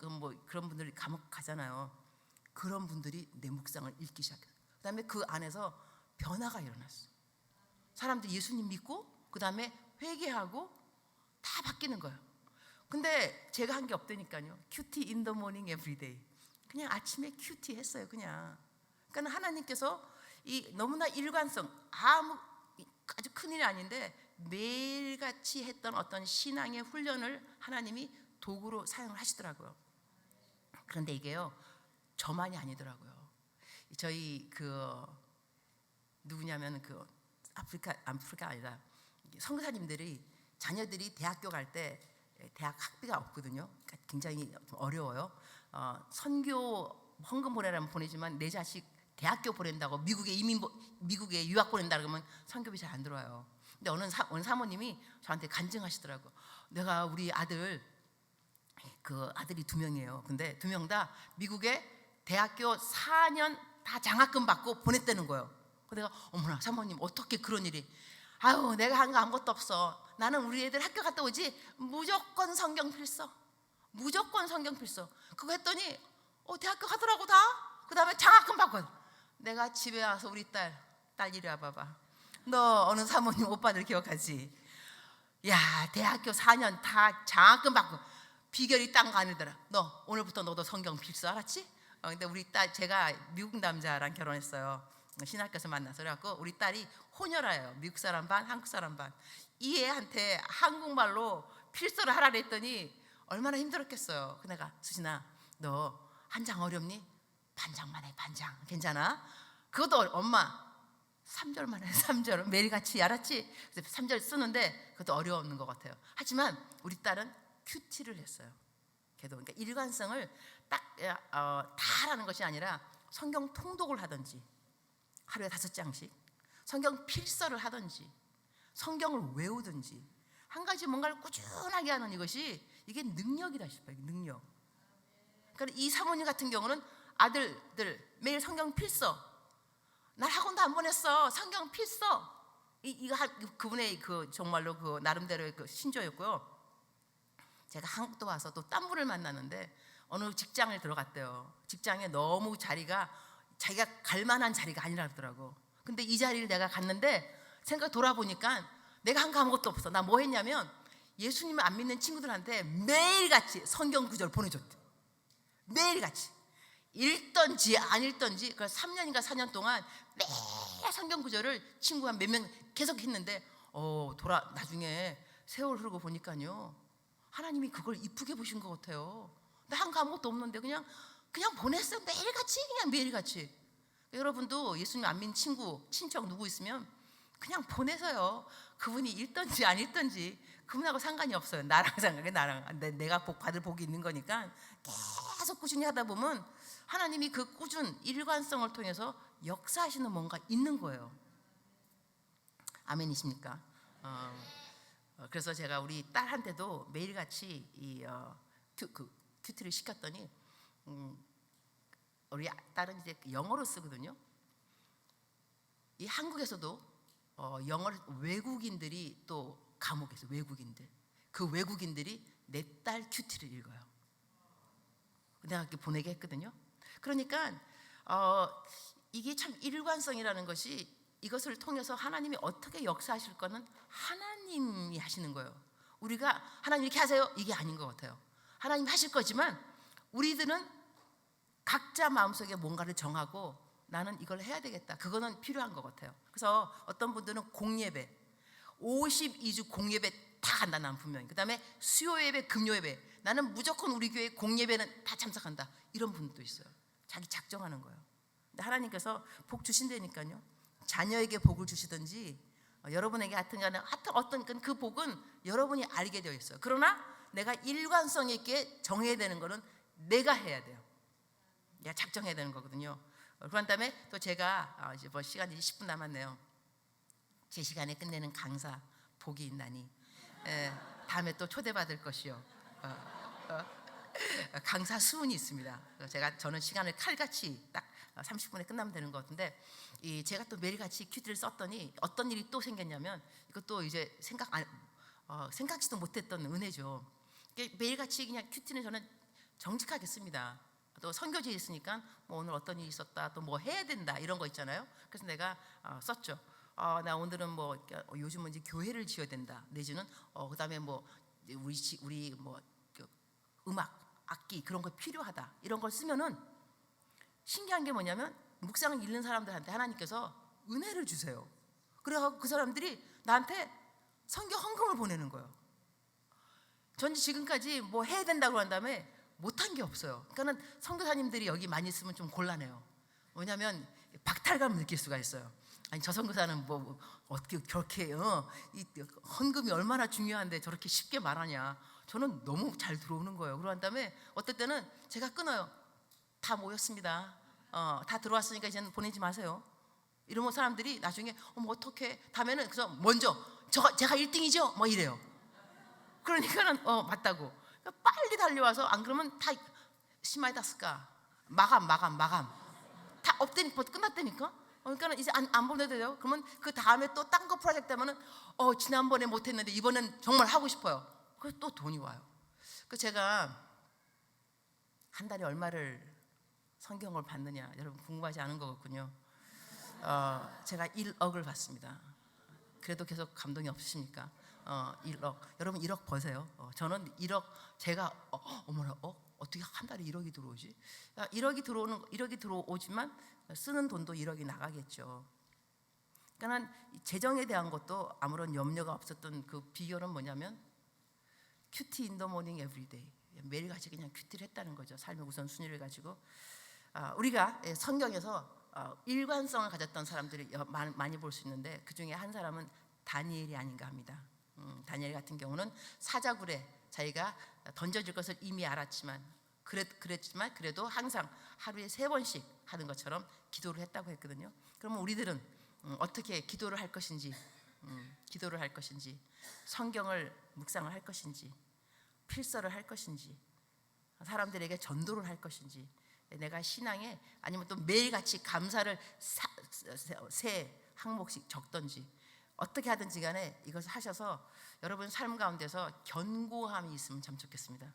그런 분들이 감옥 가잖아요. 그런 분들이 내 묵상을 읽기 시작했어요. 그다음에 그 안에서 변화가 일어났어요. 사람들이 예수님 믿고 그다음에 회개하고 다 바뀌는 거예요. 근데 제가 한 게 없다니까요. 큐티 인 더 모닝 에브리데이. 그냥 아침에 큐티 했어요. 그냥. 그러니까 하나님께서 이 너무나 일관성, 아주 큰일이 아닌데 매일같이 했던 어떤 신앙의 훈련을 하나님이 도구로 사용을 하시더라고요. 그런데 이게요, 저만이 아니더라고요. 저희 누구냐면 아프리카 아니라 선교사님들이 자녀들이 대학교 갈 때 대학 학비가 없거든요. 그러니까 굉장히 좀 어려워요. 선교 헌금 보내라면 보내지만 내 자식 대학교 보낸다고 미국에 유학 보낸다 그러면 선교비 잘 안 들어와요. 근데 어느 사모님이 저한테 간증하시더라고. 내가 우리 아들이 2명이에요. 근데 2명 다 미국에 대학교 4년 다 장학금 받고 보냈다는 거예요. 내가 어머나 사모님, 어떻게 그런 일이? 아유, 내가 한 거 아무것도 없어. 나는 우리 애들 학교 갔다 오지 무조건 성경 필서. 무조건 성경 필서. 그거 했더니 대학교 가더라고 다. 그 다음에 장학금 받고. 내가 집에 와서 우리 딸 이리 와봐봐. 너 어느 사모님 오빠들 기억하지? 야, 대학교 4년 다 장학금 받고 비결이 딴 거 아니더라. 너 오늘부터 너도 성경 필수, 알았지? 근데 우리 딸, 제가 미국 남자랑 결혼했어요. 신학교에서 만나서. 그래갖고 우리 딸이 혼혈아예요. 미국 사람 반, 한국 사람 반. 이 애한테 한국말로 필수를 하라 그랬더니 얼마나 힘들었겠어요. 그 내가, 수진아, 너 한 장 어렵니? 반장만 해, 반장. 괜찮아? 그것도 엄마 3절만 해, 3절. 매일같이, 알았지? 그래서 3절 쓰는데 그것도 어려운 것 같아요. 하지만 우리 딸은 큐티를 했어요. 걔도. 그러니까 일관성을 딱 다 하라는 것이 아니라 성경 통독을 하든지, 하루에 5장씩 성경 필서를 하든지, 성경을 외우든지, 한 가지 뭔가를 꾸준하게 하는 이것이, 이게 능력이다 싶어요. 능력. 그러니까 이 사모님 같은 경우는 아들들 매일 성경 필서, 날 학원도 안 보냈어, 성경 필서. 이거 그분의 그 정말로 그 나름대로의 그 신조였고요. 제가 한국도 와서 또 딴 분을 만났는데 어느 직장을 들어갔대요. 직장에 너무 자리가 자기가 갈 만한 자리가 아니라 그러더라고. 근데 이 자리를 내가 갔는데 생각 돌아보니까 내가 한 거 아무것도 없어. 나 뭐 했냐면 예수님을 안 믿는 친구들한테 매일같이 성경 구절 보내줬대. 매일같이. 읽던지 안 읽던지, 그 3년인가 4년 동안 매일 성경 구절을 친구가 몇 명 계속 했는데 나중에 세월 흐르고 보니까요, 하나님이 그걸 이쁘게 보신 것 같아요. 나 한 거 아무것도 없는데 그냥 보냈어요. 매일같이, 그냥 매일같이. 여러분도 예수님 안 믿는 친구, 친척 누구 있으면 그냥 보내서요, 그분이 읽던지 안 읽던지 그분하고 상관이 없어요. 나랑 상관이, 나랑 내가 받을 복이 있는 거니까 계속 꾸준히 하다 보면 하나님이 그 꾸준 일관성을 통해서 역사하시는 뭔가 있는 거예요. 아멘이십니까? 그래서 제가 우리 딸한테도 매일같이 큐티를 시켰더니 우리 딸은 이제 영어로 쓰거든요. 이 한국에서도 영어를 외국인들이 또 감옥에서 그 외국인들이 내 딸 큐티를 읽어요. 내가 이렇게 보내게 했거든요. 그러니까 이게 참 일관성이라는 것이, 이것을 통해서 하나님이 어떻게 역사하실 거는 하나님이 하시는 거예요. 우리가 하나님 이렇게 하세요, 이게 아닌 것 같아요. 하나님 하실 거지만 우리들은 각자 마음속에 뭔가를 정하고 나는 이걸 해야 되겠다, 그거는 필요한 것 같아요. 그래서 어떤 분들은 공예배 52주 공예배 다 간다, 나는 분명히. 그 다음에 수요예배, 금요예배, 나는 무조건 우리 교회 공예배는 다 참석한다, 이런 분도 있어요. 자기 작정하는 거예요. 근데 하나님께서 복 주신다니까요. 자녀에게 복을 주시든지 여러분에게 하여튼 어떤 그 복은 여러분이 알게 되어 있어요. 그러나 내가 일관성 있게 정해야 되는 거는 내가 해야 돼요. 내가 작정해야 되는 거거든요. 그런 다음에 또 제가 이제 뭐 시간이 10분 남았네요. 제 시간에 끝내는 강사 복이 있나니 다음에 또 초대받을 것이요. 강사 수훈이 있습니다. 저는 시간을 칼같이 딱 30분에 끝나면 되는 것 같은데, 제가 또 매일같이 큐티를 썼더니 어떤 일이 또 생겼냐면, 이것도 이제 생각지도 못했던 은혜죠. 매일같이 그냥 큐티는 저는 정직하게 씁니다. 또 선교지에 있으니까 뭐 오늘 어떤 일이 있었다, 또 뭐 해야 된다, 이런 거 있잖아요. 그래서 내가 썼죠. 나 오늘은 뭐 요즘은 이제 교회를 지어야 된다, 내지는 그다음에 뭐 우리 뭐 음악 악기 그런 거 필요하다, 이런 걸 쓰면은 신기한 게 뭐냐면 묵상을 읽는 사람들한테 하나님께서 은혜를 주세요. 그래서 그 사람들이 나한테 성경 헌금을 보내는 거예요. 전 지금까지 뭐 해야 된다고 한 다음에 못한 게 없어요. 그러니까는 선교사님들이 여기 많이 있으면 좀 곤란해요. 왜냐하면 박탈감을 느낄 수가 있어요. 아니, 저 선교사는 뭐 어떻게 그렇게 이 헌금이 얼마나 중요한데 저렇게 쉽게 말하냐. 저는 너무 잘 들어오는 거예요. 그러고 한 다음에 어떨 때는 제가 끊어요. 다 모였습니다. 다 들어왔으니까 이제는 보내지 마세요. 이러면 사람들이 나중에 뭐 어떻게 다음에는 그래서 먼저 제가 1등이죠? 뭐 이래요. 그러니까는 맞다고. 그러니까 빨리 달려와서, 안 그러면 다 시마이다스까 마감 다 없대니까 끝났다니까. 그러니까 이제 안 보내도 돼요. 그러면 그 다음에 또 딴 거 프로젝트 하면은 지난번에 못했는데 이번엔 정말 하고 싶어요. 그래서 또 돈이 와요. 그 제가 한 달에 얼마를 성경을 받느냐, 여러분 궁금하지 않은 거군요. 제가 1억을 받습니다. 그래도 계속 감동이 없으십니까? 1억. 여러분 1억 버세요. 저는 1억 제가 어머나 어떻게 한 달에 1억이 들어오지? 1억이 들어오지만 쓰는 돈도 1억이 나가겠죠. 그러니까 재정에 대한 것도 아무런 염려가 없었던 그 비결은 뭐냐면 큐티 인 더 모닝 에브리데이, 매일같이 그냥 큐티를 했다는 거죠. 삶의 우선순위를 가지고. 우리가 성경에서 일관성을 가졌던 사람들이 많이 볼 수 있는데 그 중에 한 사람은 다니엘이 아닌가 합니다. 다니엘 같은 경우는 사자굴에 자기가 던져질 것을 이미 알았지만 그랬지만 그래도 항상 하루에 3번씩 하는 것처럼 기도를 했다고 했거든요. 그러면 우리들은 어떻게 기도를 할 것인지, 성경을 묵상을 할 것인지, 필서를 할 것인지, 사람들에게 전도를 할 것인지, 내가 신앙에 아니면 또 매일같이 감사를 세 항목씩 적던지 어떻게 하든지 간에 이것을 하셔서 여러분 삶 가운데서 견고함이 있으면 참 좋겠습니다.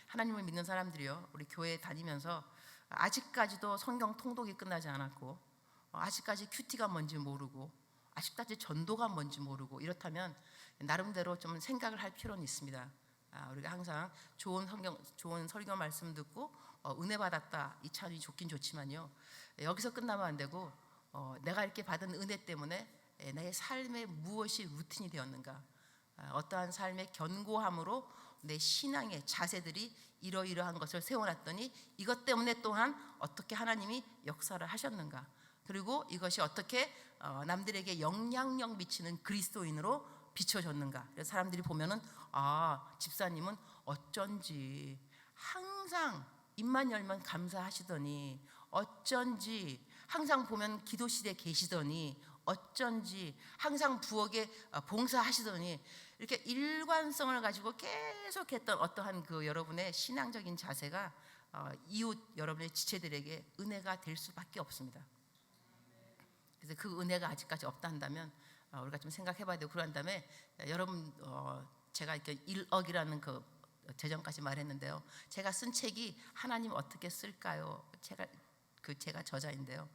하나님을 믿는 사람들이요, 우리 교회 다니면서 아직까지도 성경 통독이 끝나지 않았고, 아직까지 큐티가 뭔지 모르고, 아직까지 전도가 뭔지 모르고, 이렇다면 나름대로 좀 생각을 할 필요는 있습니다. 우리가 항상 좋은 성경, 좋은 설교 말씀 듣고 은혜 받았다, 이 찬이 좋긴 좋지만요, 여기서 끝나면 안 되고 내가 이렇게 받은 은혜 때문에 내 삶에 무엇이 루틴이 되었는가, 어떠한 삶의 견고함으로 내 신앙의 자세들이 이러이러한 것을 세워놨더니 이것 때문에 또한 어떻게 하나님이 역사를 하셨는가, 그리고 이것이 어떻게 남들에게 영향력 미치는 그리스도인으로 비춰졌는가. 그래서 사람들이 보면은 집사님은 어쩐지 항상 입만 열면 감사하시더니, 어쩐지 항상 보면 기도실에 계시더니, 어쩐지 항상 부엌에 봉사하시더니, 이렇게 일관성을 가지고 계속했던 어떠한 그 여러분의 신앙적인 자세가 이웃 여러분의 지체들에게 은혜가 될 수밖에 없습니다. 그래서 그 은혜가 아직까지 없다 한다면 우리가 좀 생각해봐야 되고, 그런 다음에 여러분 제가 이렇게 1억이라는 그 재정까지 말했는데요, 제가 쓴 책이 하나님 어떻게 쓸까요? 제가 저자인데요,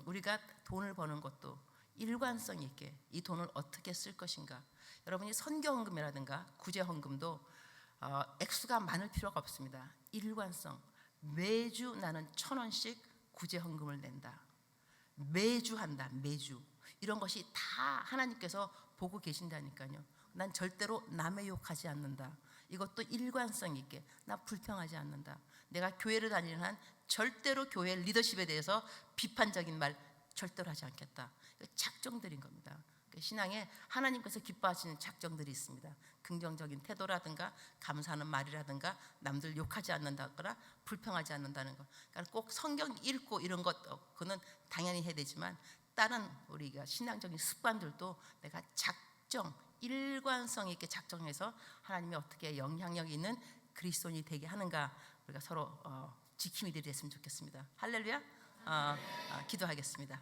우리가 돈을 버는 것도 일관성 있게 이 돈을 어떻게 쓸 것인가. 여러분이 선교헌금이라든가 구제헌금도 액수가 많을 필요가 없습니다. 일관성, 매주 나는 1,000원씩 구제헌금을 낸다, 매주 한다, 매주. 이런 것이 다 하나님께서 보고 계신다니까요. 난 절대로 남의 욕하지 않는다, 이것도 일관성 있게. 나 불평하지 않는다, 내가 교회를 다니는 한 절대로 교회 리더십에 대해서 비판적인 말 절대로 하지 않겠다. 작정들인 겁니다. 신앙에 하나님께서 기뻐하시는 작정들이 있습니다. 긍정적인 태도라든가 감사하는 말이라든가 남들 욕하지 않는다거나 불평하지 않는다는 것. 그러니까 꼭 성경 읽고 이런 것 그거는 당연히 해야 되지만, 다른 우리가 신앙적인 습관들도 내가 일관성 있게 작정해서 하나님이 어떻게 영향력 있는 그리스도인이 되게 하는가, 우리가 서로 지킴이들이 됐으면 좋겠습니다. 할렐루야. 기도하겠습니다.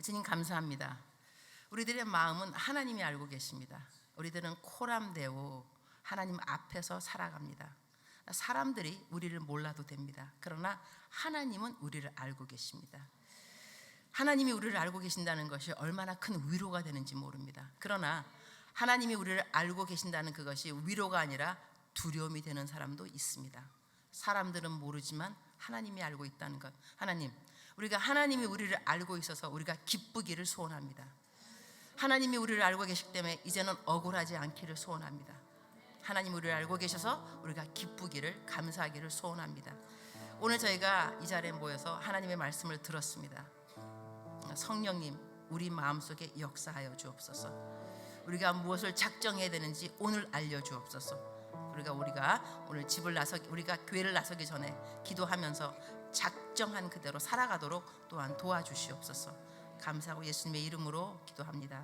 주님 감사합니다. 우리들의 마음은 하나님이 알고 계십니다. 우리들은 코람데오 하나님 앞에서 살아갑니다. 사람들이 우리를 몰라도 됩니다. 그러나 하나님은 우리를 알고 계십니다. 하나님이 우리를 알고 계신다는 것이 얼마나 큰 위로가 되는지 모릅니다. 그러나 하나님이 우리를 알고 계신다는 그것이 위로가 아니라 두려움이 되는 사람도 있습니다. 사람들은 모르지만 하나님이 알고 있다는 것. 하나님, 우리가 하나님이 우리를 알고 있어서 우리가 기쁘기를 소원합니다. 하나님이 우리를 알고 계시기 때문에 이제는 억울하지 않기를 소원합니다. 하나님 우리를 알고 계셔서 우리가 기쁘기를, 감사하기를 소원합니다. 오늘 저희가 이 자리에 모여서 하나님의 말씀을 들었습니다. 성령님, 우리 마음속에 역사하여 주옵소서. 우리가 무엇을 작정해야 되는지 오늘 알려주옵소서. 우리가 오늘 우리가 교회를 나서기 전에 기도하면서 작정한 그대로 살아가도록 또한 도와주시옵소서. 감사하고 예수님의 이름으로 기도합니다.